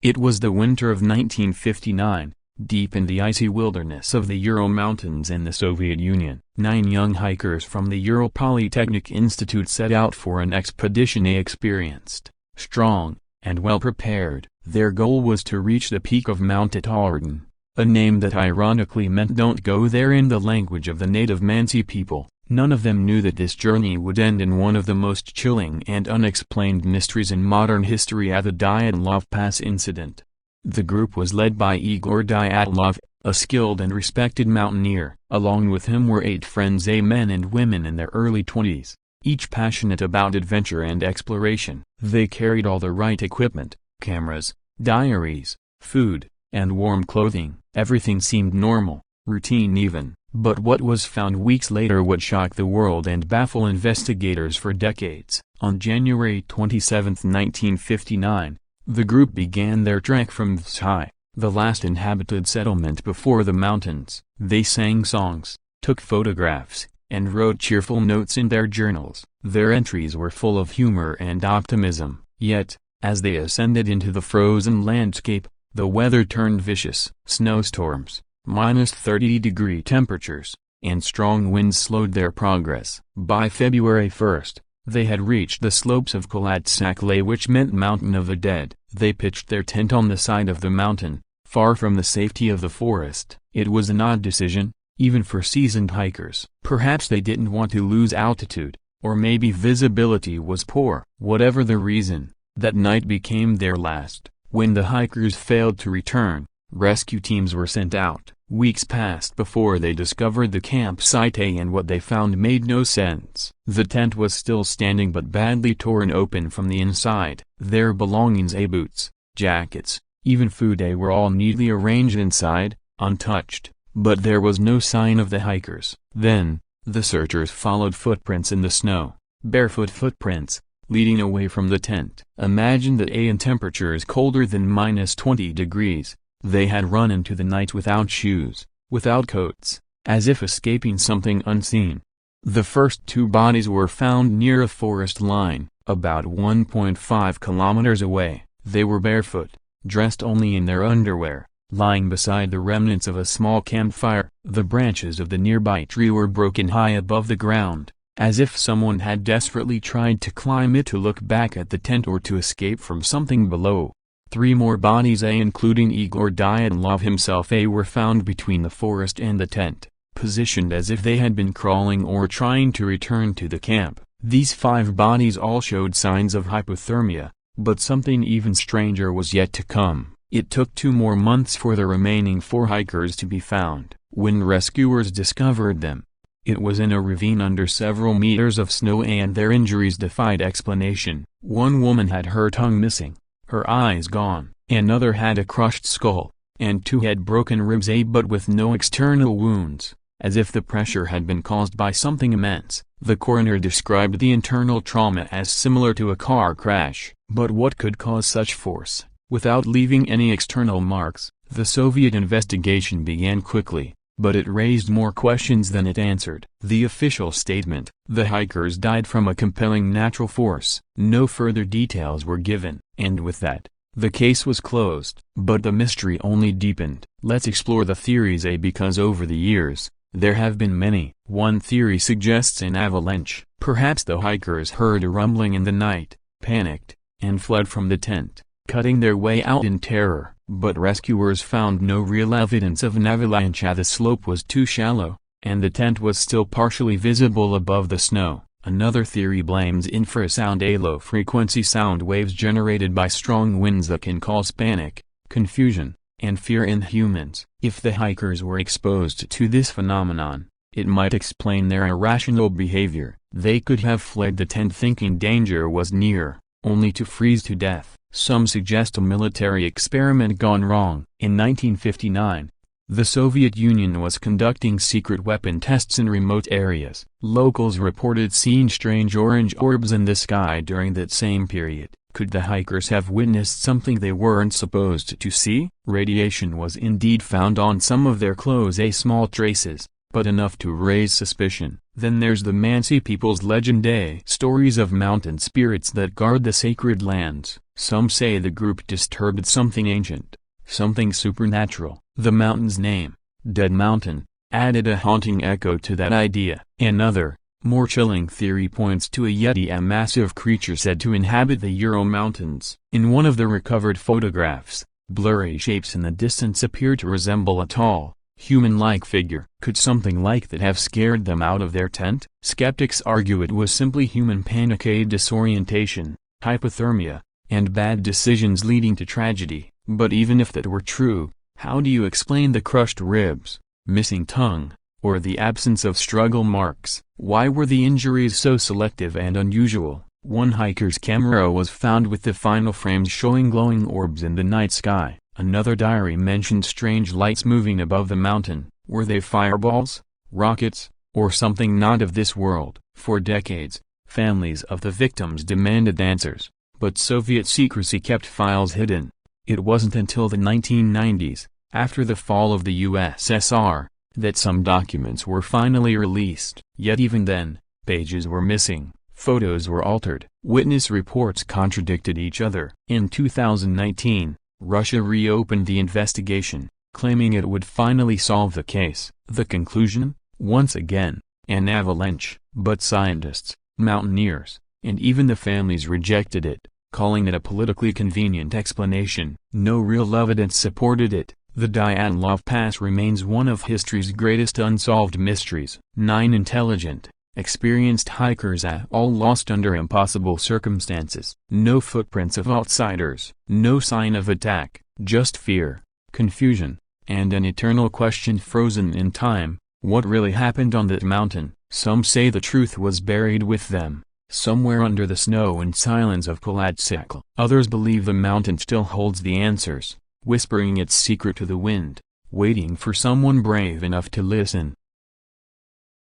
It was the winter of 1959, deep in the icy wilderness of the Ural Mountains in the Soviet Union. 9 young hikers from the Ural Polytechnic Institute set out for an expedition. They experienced, strong, and well prepared. Their goal was to reach the peak of Mount Tataryn, a name that ironically meant "don't go there" in the language of the native Mansi people. None of them knew that this journey would end in one of the most chilling and unexplained mysteries in modern history at the Dyatlov Pass Incident. The group was led by Igor Dyatlov, a skilled and respected mountaineer. Along with him were 8 friends, men and women in their early 20s, each passionate about adventure and exploration. They carried all the right equipment: cameras, diaries, food, and warm clothing. Everything seemed normal, routine even. But what was found weeks later would shock the world and baffle investigators for decades. On January 27, 1959, the group began their trek from Vsai, the last inhabited settlement before the mountains. They sang songs, took photographs, and wrote cheerful notes in their journals. Their entries were full of humor and optimism. Yet, as they ascended into the frozen landscape, the weather turned vicious. Snowstorms, -30-degree temperatures, and strong winds slowed their progress. By February 1, they had reached the slopes of Kalatsakle, which meant Mountain of the Dead. They pitched their tent on the side of the mountain, far from the safety of the forest. It was an odd decision, even for seasoned hikers. Perhaps they didn't want to lose altitude, or maybe visibility was poor. Whatever the reason, that night became their last. When the hikers failed to return, rescue teams were sent out. Weeks passed before they discovered the campsite, and what they found made no sense. The tent was still standing but badly torn open from the inside. Their belongings, boots, jackets, even food, were all neatly arranged inside, untouched. But there was no sign of the hikers. Then, the searchers followed footprints in the snow, barefoot footprints, leading away from the tent. Imagine that in temperatures colder than -20 degrees. They had run into the night without shoes, without coats, as if escaping something unseen. The first 2 bodies were found near a forest line, about 1.5 kilometers away. They were barefoot, dressed only in their underwear, lying beside the remnants of a small campfire. The branches of the nearby tree were broken high above the ground, as if someone had desperately tried to climb it to look back at the tent or to escape from something below. 3 more bodies, including Igor Dyatlov himself, were found between the forest and the tent, positioned as if they had been crawling or trying to return to the camp. These 5 bodies all showed signs of hypothermia, but something even stranger was yet to come. It took 2 more months for the remaining 4 hikers to be found. When rescuers discovered them, it was in a ravine under several meters of snow, and their injuries defied explanation. One woman had her tongue missing, her eyes gone. Another had a crushed skull, and 2 had broken ribs, but with no external wounds, as if the pressure had been caused by something immense. The coroner described the internal trauma as similar to a car crash. But what could cause such force, without leaving any external marks? The Soviet investigation began quickly, but it raised more questions than it answered. The official statement: the hikers died from a compelling natural force. No further details were given, and with that, the case was closed. But the mystery only deepened. Let's explore the theories, because over the years, there have been many. One theory suggests an avalanche. Perhaps the hikers heard a rumbling in the night, panicked, and fled from the tent, cutting their way out in terror. But rescuers found no real evidence of an avalanche. The slope was too shallow, and the tent was still partially visible above the snow. Another theory blames infrasound, low-frequency sound waves generated by strong winds that can cause panic, confusion, and fear in humans. If the hikers were exposed to this phenomenon, it might explain their irrational behavior. They could have fled the tent thinking danger was near, only to freeze to death. Some suggest a military experiment gone wrong. In 1959, the Soviet Union was conducting secret weapon tests in remote areas. Locals reported seeing strange orange orbs in the sky during that same period. Could the hikers have witnessed something they weren't supposed to see? Radiation was indeed found on some of their clothes, small traces, but enough to raise suspicion. Then there's the Mansi people's legend, stories of mountain spirits that guard the sacred lands. Some say the group disturbed something ancient, something supernatural. The mountain's name, Dead Mountain, added a haunting echo to that idea. Another, more chilling theory points to a Yeti, a massive creature said to inhabit the Ural Mountains. In one of the recovered photographs, blurry shapes in the distance appear to resemble a tall, human-like figure. Could something like that have scared them out of their tent? Skeptics argue it was simply human panic, disorientation, hypothermia, and bad decisions leading to tragedy. But even if that were true, how do you explain the crushed ribs, missing tongue, or the absence of struggle marks? Why were the injuries so selective and unusual? One hiker's camera was found with the final frames showing glowing orbs in the night sky. Another diary mentioned strange lights moving above the mountain. Were they fireballs, rockets, or something not of this world? For decades, families of the victims demanded answers, but Soviet secrecy kept files hidden. It wasn't until the 1990s, after the fall of the USSR, that some documents were finally released. Yet even then, pages were missing, photos were altered, witness reports contradicted each other. In 2019, Russia reopened the investigation, claiming it would finally solve the case. The conclusion? Once again, an avalanche. But scientists, mountaineers, and even the families rejected it, calling it a politically convenient explanation. No real evidence supported it. The Dyatlov Pass remains one of history's greatest unsolved mysteries. 9 intelligent, experienced hikers all lost under impossible circumstances. No footprints of outsiders, no sign of attack, just fear, confusion, and an eternal question frozen in time. What really happened on that mountain? Some say the truth was buried with them, somewhere under the snow and silence of Kalatsikal. Others believe the mountain still holds the answers, whispering its secret to the wind, waiting for someone brave enough to listen.